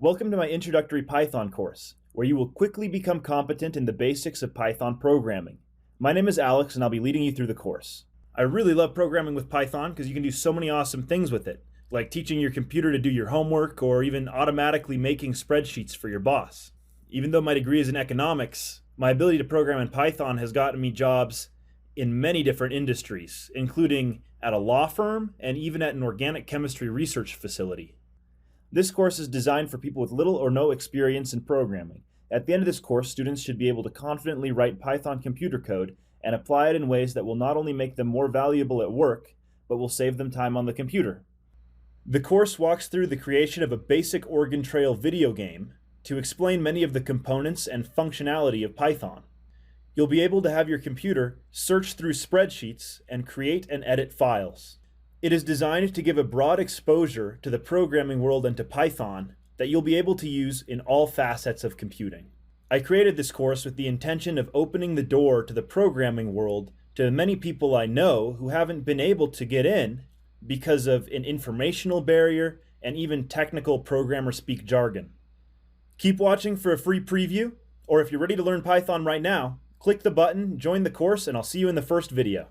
Welcome to my introductory Python course, where you will quickly become competent in the basics of Python programming. My name is Alex, and I'll be leading you through the course. I really love programming with Python because you can do so many awesome things with it, like teaching your computer to do your homework or even automatically making spreadsheets for your boss. Even though my degree is in economics, my ability to program in Python has gotten me jobs in many different industries, including at a law firm and even at an organic chemistry research facility. This course is designed for people with little or no experience in programming. At the end of this course, students should be able to confidently write Python computer code and apply it in ways that will not only make them more valuable at work, but will save them time on the computer. The course walks through the creation of a basic Oregon Trail video game to explain many of the components and functionality of Python. You'll be able to have your computer search through spreadsheets and create and edit files. It is designed to give a broad exposure to the programming world and to Python that you'll be able to use in all facets of computing. I created this course with the intention of opening the door to the programming world to many people I know who haven't been able to get in because of an informational barrier and even technical programmer speak jargon. Keep watching for a free preview, or if you're ready to learn Python right now, click the button, join the course, and I'll see you in the first video.